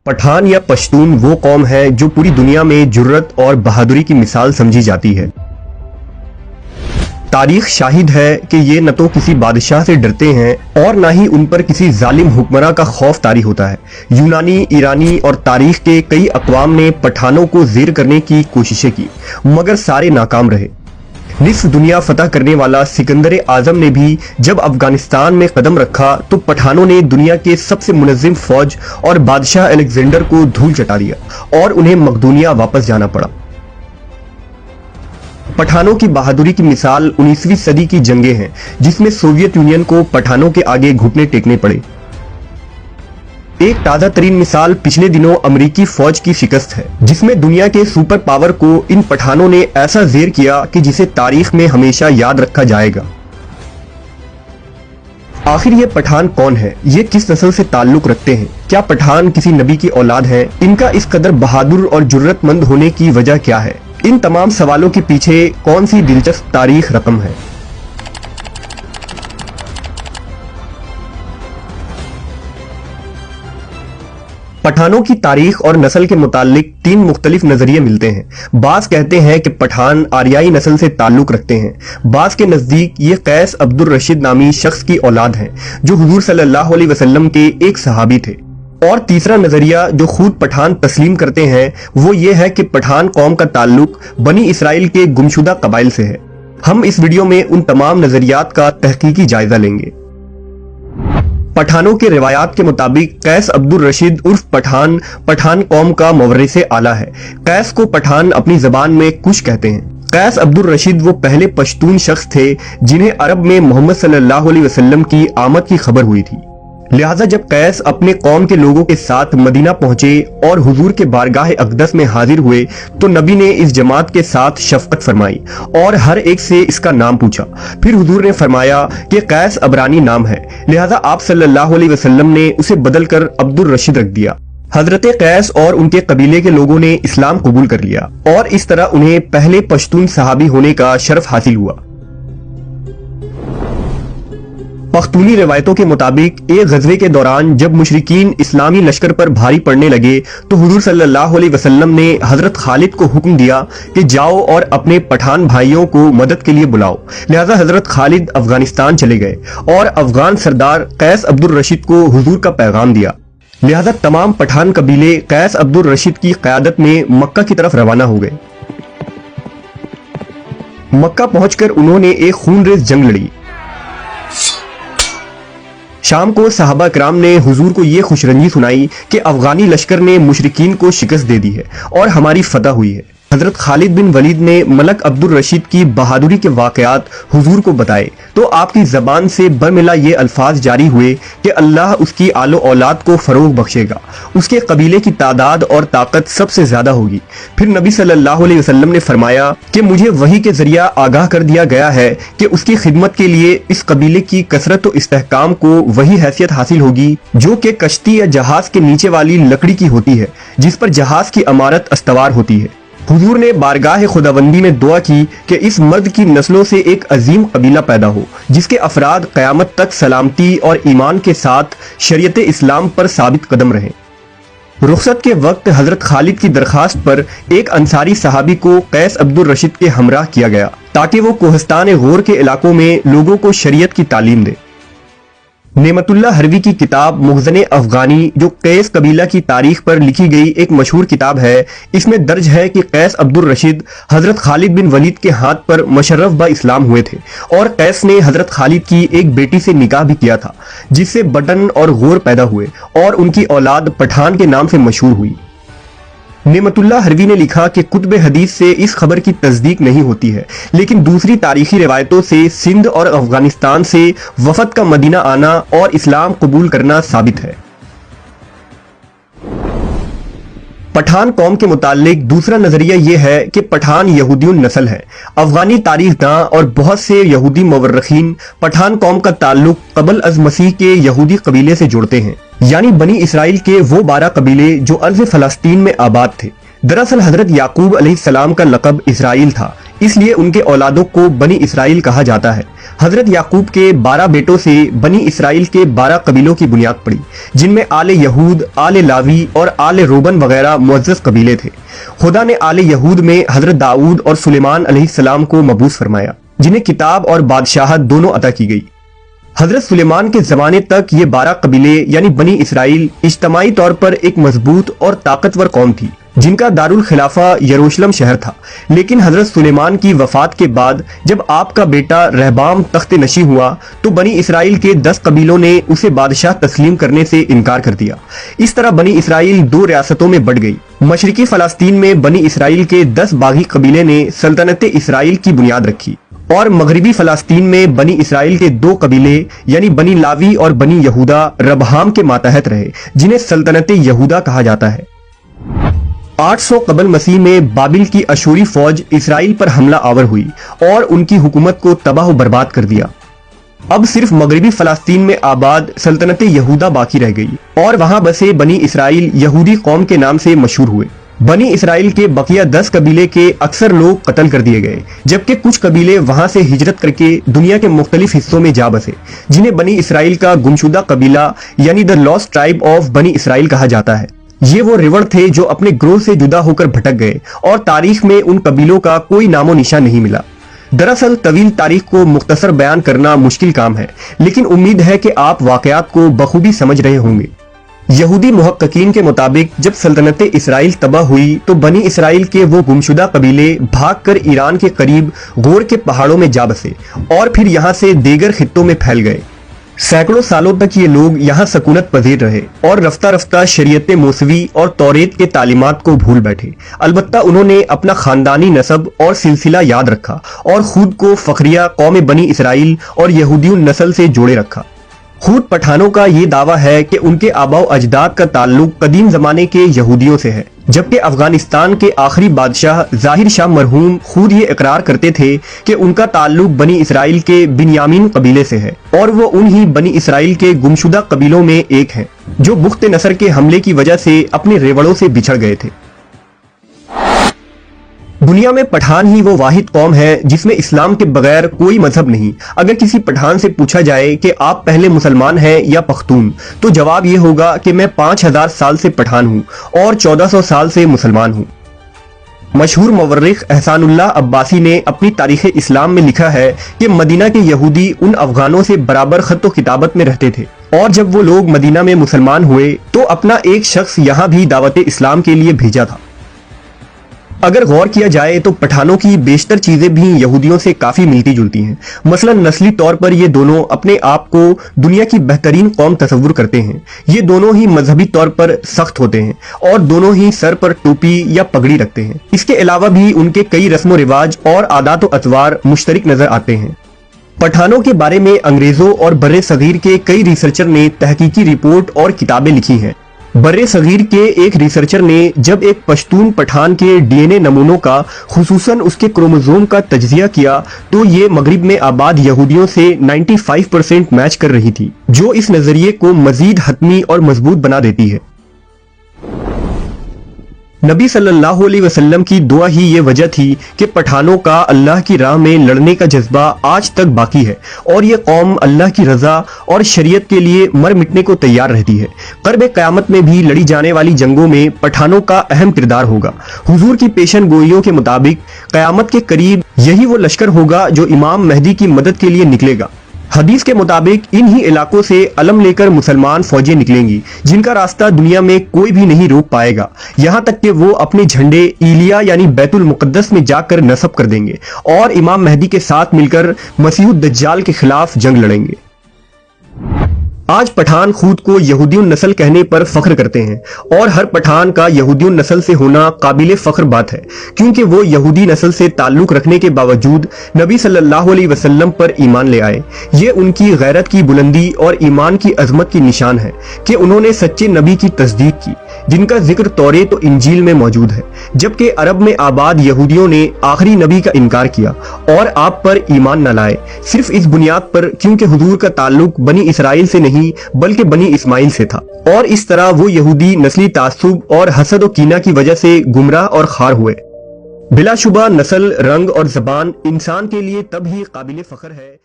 پٹھان یا پشتون وہ قوم ہے جو پوری دنیا میں جرت اور بہادری کی مثال سمجھی جاتی ہے۔ تاریخ شاہد ہے کہ یہ نہ تو کسی بادشاہ سے ڈرتے ہیں اور نہ ہی ان پر کسی ظالم حکمراں کا خوف طاری ہوتا ہے۔ یونانی، ایرانی اور تاریخ کے کئی اقوام نے پٹھانوں کو زیر کرنے کی کوششیں کی مگر سارے ناکام رہے۔ نصف دنیا فتح کرنے والا سکندر اعظم نے بھی جب افغانستان میں قدم رکھا تو پٹھانوں نے دنیا کے سب سے منظم فوج اور بادشاہ الیگزینڈر کو دھول چٹا دیا اور انہیں مقدونیہ واپس جانا پڑا۔ پٹھانوں کی بہادری کی مثال 19ویں صدی کی جنگیں ہیں جس میں سوویت یونین کو پٹھانوں کے آگے گھٹنے ٹیکنے پڑے۔ ایک تازہ ترین مثال پچھلے دنوں امریکی فوج کی شکست ہے جس میں دنیا کے سپر پاور کو ان پٹھانوں نے ایسا زیر کیا کہ جسے تاریخ میں ہمیشہ یاد رکھا جائے گا۔ آخر یہ پٹھان کون ہے؟ یہ کس نسل سے تعلق رکھتے ہیں؟ کیا پٹھان کسی نبی کی اولاد ہیں؟ ان کا اس قدر بہادر اور جرت مند ہونے کی وجہ کیا ہے؟ ان تمام سوالوں کے پیچھے کون سی دلچسپ تاریخ رقم ہے؟ پٹھانوں کی تاریخ اور نسل کے متعلق تین مختلف نظریے ملتے ہیں۔ بعض کہتے ہیں کہ پٹھان آریائی نسل سے تعلق رکھتے ہیں، بعض کے نزدیک یہ قیس عبد الرشید نامی شخص کی اولاد ہیں جو حضور صلی اللہ علیہ وسلم کے ایک صحابی تھے، اور تیسرا نظریہ جو خود پٹھان تسلیم کرتے ہیں وہ یہ ہے کہ پٹھان قوم کا تعلق بنی اسرائیل کے گمشدہ قبائل سے ہے۔ ہم اس ویڈیو میں ان تمام نظریات کا تحقیقی جائزہ لیں گے۔ پٹھانوں کے روایات کے مطابق قیس عبد الرشید عرف پٹھان قوم کا مورث اعلیٰ ہے۔ قیس کو پٹھان اپنی زبان میں کش کہتے ہیں۔ قیس عبد الرشید وہ پہلے پشتون شخص تھے جنہیں عرب میں محمد صلی اللہ علیہ وسلم کی آمد کی خبر ہوئی تھی، لہٰذا جب قیس اپنے قوم کے لوگوں کے ساتھ مدینہ پہنچے اور حضور کے بارگاہ اقدس میں حاضر ہوئے تو نبی نے اس جماعت کے ساتھ شفقت فرمائی اور ہر ایک سے اس کا نام پوچھا۔ پھر حضور نے فرمایا کہ قیس عبرانی نام ہے، لہٰذا آپ صلی اللہ علیہ وسلم نے اسے بدل کر عبد الرشید رکھ دیا۔ حضرت قیس اور ان کے قبیلے کے لوگوں نے اسلام قبول کر لیا اور اس طرح انہیں پہلے پشتون صحابی ہونے کا شرف حاصل ہوا۔ پختونی روایتوں کے مطابق ایک غزوے کے دوران جب مشرکین اسلامی لشکر پر بھاری پڑنے لگے تو حضور صلی اللہ علیہ وسلم نے حضرت خالد کو حکم دیا کہ جاؤ اور اپنے پٹھان بھائیوں کو مدد کے لیے بلاؤ، لہذا حضرت خالد افغانستان چلے گئے اور افغان سردار قیس عبد الرشید کو حضور کا پیغام دیا، لہذا تمام پٹھان قبیلے قیس عبد الرشید کی قیادت میں مکہ کی طرف روانہ ہو گئے۔ مکہ پہنچ کر انہوں نے ایک خونریز جنگ لڑی۔ شام کو صحابہ کرام نے حضور کو یہ خوشرنجی سنائی کہ افغانی لشکر نے مشرکین کو شکست دے دی ہے اور ہماری فتح ہوئی ہے۔ حضرت خالد بن ولید نے ملک عبد الرشید کی بہادری کے واقعات حضور کو بتائے تو آپ کی زبان سے برملا یہ الفاظ جاری ہوئے کہ اللہ اس کی آل و اولاد کو فروغ بخشے گا، اس کے قبیلے کی تعداد اور طاقت سب سے زیادہ ہوگی۔ پھر نبی صلی اللہ علیہ وسلم نے فرمایا کہ مجھے وحی کے ذریعہ آگاہ کر دیا گیا ہے کہ اس کی خدمت کے لیے اس قبیلے کی کثرت و استحکام کو وہی حیثیت حاصل ہوگی جو کہ کشتی یا جہاز کے نیچے والی لکڑی کی ہوتی ہے جس پر جہاز کی عمارت استوار ہوتی ہے۔ حضور نے بارگاہ خداوندی میں دعا کی کہ اس مرد کی نسلوں سے ایک عظیم قبیلہ پیدا ہو جس کے افراد قیامت تک سلامتی اور ایمان کے ساتھ شریعت اسلام پر ثابت قدم رہیں۔ رخصت کے وقت حضرت خالد کی درخواست پر ایک انصاری صحابی کو قیس عبد الرشید کے ہمراہ کیا گیا تاکہ وہ کوہستان غور کے علاقوں میں لوگوں کو شریعت کی تعلیم دے۔ نعمت اللہ حروی کی کتاب مخزن افغانی جو قیس قبیلہ کی تاریخ پر لکھی گئی ایک مشہور کتاب ہے، اس میں درج ہے کہ قیس عبد الرشید حضرت خالد بن ولید کے ہاتھ پر مشرف با اسلام ہوئے تھے اور قیس نے حضرت خالد کی ایک بیٹی سے نکاح بھی کیا تھا جس سے بٹن اور غور پیدا ہوئے اور ان کی اولاد پٹھان کے نام سے مشہور ہوئی۔ نعمت اللہ حروی نے لکھا کہ کتب حدیث سے اس خبر کی تصدیق نہیں ہوتی ہے، لیکن دوسری تاریخی روایتوں سے سندھ اور افغانستان سے وفد کا مدینہ آنا اور اسلام قبول کرنا ثابت ہے۔ پٹھان قوم کے متعلق دوسرا نظریہ یہ ہے کہ پٹھان یہودی نسل ہے۔ افغانی تاریخ داں اور بہت سے یہودی مورخین پٹھان قوم کا تعلق قبل از مسیح کے یہودی قبیلے سے جوڑتے ہیں، یعنی بنی اسرائیل کے وہ 12 قبیلے جو ارض فلسطین میں آباد تھے۔ دراصل حضرت یعقوب علیہ السلام کا لقب اسرائیل تھا، اس لیے ان کے اولادوں کو بنی اسرائیل کہا جاتا ہے۔ حضرت یعقوب کے 12 بیٹوں سے بنی اسرائیل کے 12 قبیلوں کی بنیاد پڑی، جن میں آل یہود، آل لاوی اور آل روبن وغیرہ معزز قبیلے تھے۔ خدا نے آل یہود میں حضرت داؤد اور سلیمان علیہ السلام کو مبعوث فرمایا، جنہیں کتاب اور بادشاہت دونوں عطا کی گئی۔ حضرت سلیمان کے زمانے تک یہ 12 قبیلے یعنی بنی اسرائیل اجتماعی طور پر ایک مضبوط اور طاقتور قوم تھی، جن کا دارالخلافہ یروشلم شہر تھا۔ لیکن حضرت سلیمان کی وفات کے بعد جب آپ کا بیٹا رہبام تخت نشین ہوا تو بنی اسرائیل کے 10 قبیلوں نے اسے بادشاہ تسلیم کرنے سے انکار کر دیا۔ اس طرح بنی اسرائیل 2 ریاستوں میں بٹ گئی۔ مشرقی فلسطین میں بنی اسرائیل کے 10 باغی قبیلے نے سلطنت اسرائیل کی بنیاد رکھی، اور مغربی فلسطین میں بنی اسرائیل کے 2 قبیلے یعنی بنی لاوی اور بنی یہودا ربہام کے ماتحت رہے، جنہیں سلطنت یہودا کہا جاتا ہے۔ 800 قبل مسیح میں بابل کی اشوری فوج اسرائیل پر حملہ آور ہوئی اور ان کی حکومت کو تباہ و برباد کر دیا۔ اب صرف مغربی فلسطین میں آباد سلطنت یہودا باقی رہ گئی، اور وہاں بسے بنی اسرائیل یہودی قوم کے نام سے مشہور ہوئے۔ بنی اسرائیل کے بقیہ 10 قبیلے کے اکثر لوگ قتل کر دیے گئے، جبکہ کچھ قبیلے وہاں سے ہجرت کر کے دنیا کے مختلف حصوں میں جا بسے، جنہیں بنی اسرائیل کا گمشدہ قبیلہ یعنی دا لاسٹ ٹرائب آف بنی اسرائیل کہا جاتا ہے۔ یہ وہ ریوڑ تھے جو اپنے گروہ سے جدا ہو کر بھٹک گئے، اور تاریخ میں ان قبیلوں کا کوئی نام و نشان نہیں ملا۔ دراصل طویل تاریخ کو مختصر بیان کرنا مشکل کام ہے، لیکن امید ہے کہ آپ واقعات کو بخوبی سمجھ رہے ہوں گے۔ یہودی محققین کے مطابق جب سلطنت اسرائیل تباہ ہوئی تو بنی اسرائیل کے وہ گمشدہ قبیلے بھاگ کر ایران کے قریب غور کے پہاڑوں میں جا بسے، اور پھر یہاں سے دیگر خطوں میں پھیل گئے۔ سینکڑوں سالوں تک یہ لوگ یہاں سکونت پذیر رہے اور رفتہ رفتہ شریعت موسوی اور توریت کے تعلیمات کو بھول بیٹھے۔ البتہ انہوں نے اپنا خاندانی نسب اور سلسلہ یاد رکھا اور خود کو فخریہ قوم بنی اسرائیل اور یہودیوں نسل سے جوڑے رکھا۔ خود پٹھانوں کا یہ دعویٰ ہے کہ ان کے آباء و اجداد کا تعلق قدیم زمانے کے یہودیوں سے ہے، جبکہ افغانستان کے آخری بادشاہ ظاہر شاہ مرحوم خود یہ اقرار کرتے تھے کہ ان کا تعلق بنی اسرائیل کے بنیامین قبیلے سے ہے، اور وہ انہی بنی اسرائیل کے گمشدہ قبیلوں میں ایک ہیں جو بخت نصر کے حملے کی وجہ سے اپنے ریوڑوں سے بچھڑ گئے تھے۔ دنیا میں پٹھان ہی وہ واحد قوم ہے جس میں اسلام کے بغیر کوئی مذہب نہیں۔ اگر کسی پٹھان سے پوچھا جائے کہ آپ پہلے مسلمان ہیں یا پختون، تو جواب یہ ہوگا کہ میں 5000 سال سے پٹھان ہوں اور 1400 سال سے مسلمان ہوں۔ مشہور مورخ احسان اللہ عباسی نے اپنی تاریخ اسلام میں لکھا ہے کہ مدینہ کے یہودی ان افغانوں سے برابر خط و کتابت میں رہتے تھے، اور جب وہ لوگ مدینہ میں مسلمان ہوئے تو اپنا ایک شخص یہاں بھی دعوت اسلام کے لیے بھیجا تھا۔ اگر غور کیا جائے تو پٹھانوں کی بیشتر چیزیں بھی یہودیوں سے کافی ملتی جلتی ہیں۔ مثلا نسلی طور پر یہ دونوں اپنے آپ کو دنیا کی بہترین قوم تصور کرتے ہیں۔ یہ دونوں ہی مذہبی طور پر سخت ہوتے ہیں اور دونوں ہی سر پر ٹوپی یا پگڑی رکھتے ہیں۔ اس کے علاوہ بھی ان کے کئی رسم و رواج اور عادات و اطوار مشترک نظر آتے ہیں۔ پٹھانوں کے بارے میں انگریزوں اور بر صغیر کے کئی ریسرچر نے تحقیقی رپورٹ اور کتابیں لکھی ہیں۔ بر صغیر کے ایک ریسرچر نے جب ایک پشتون پٹھان کے ڈی این اے نمونوں کا خصوصاً اس کے کروموزوم کا تجزیہ کیا تو یہ مغرب میں آباد یہودیوں سے 95% میچ کر رہی تھی، جو اس نظریے کو مزید حتمی اور مضبوط بنا دیتی ہے۔ نبی صلی اللہ علیہ وسلم کی دعا ہی یہ وجہ تھی کہ پٹھانوں کا اللہ کی راہ میں لڑنے کا جذبہ آج تک باقی ہے، اور یہ قوم اللہ کی رضا اور شریعت کے لیے مر مٹنے کو تیار رہتی ہے۔ قرب قیامت میں بھی لڑی جانے والی جنگوں میں پٹھانوں کا اہم کردار ہوگا۔ حضور کی پیشن گوئیوں کے مطابق قیامت کے قریب یہی وہ لشکر ہوگا جو امام مہدی کی مدد کے لیے نکلے گا۔ حدیث کے مطابق انہی علاقوں سے علم لے کر مسلمان فوجیں نکلیں گی جن کا راستہ دنیا میں کوئی بھی نہیں روک پائے گا، یہاں تک کہ وہ اپنے جھنڈے ایلیا یعنی بیت المقدس میں جا کر نصب کر دیں گے اور امام مہدی کے ساتھ مل کر مسیح الدجال کے خلاف جنگ لڑیں گے۔ آج پٹھان خود کو یہودی النسل کہنے پر فخر کرتے ہیں، اور ہر پٹھان کا یہودی النسل سے ہونا قابل فخر بات ہے، کیونکہ وہ یہودی نسل سے تعلق رکھنے کے باوجود نبی صلی اللہ علیہ وسلم پر ایمان لے آئے۔ یہ ان کی غیرت کی بلندی اور ایمان کی عظمت کی نشان ہے کہ انہوں نے سچے نبی کی تصدیق کی، جن کا ذکر توریت و انجیل میں موجود ہے، جبکہ عرب میں آباد یہودیوں نے آخری نبی کا انکار کیا اور آپ پر ایمان نہ لائے، صرف اس بنیاد پر کیونکہ حضور کا تعلق بنی اسرائیل سے نہیں بلکہ بنی اسماعیل سے تھا، اور اس طرح وہ یہودی نسلی تعصب اور حسد و کینہ کی وجہ سے گمراہ اور خوار ہوئے۔ بلا شبہ نسل، رنگ اور زبان انسان کے لیے تب ہی قابل فخر ہے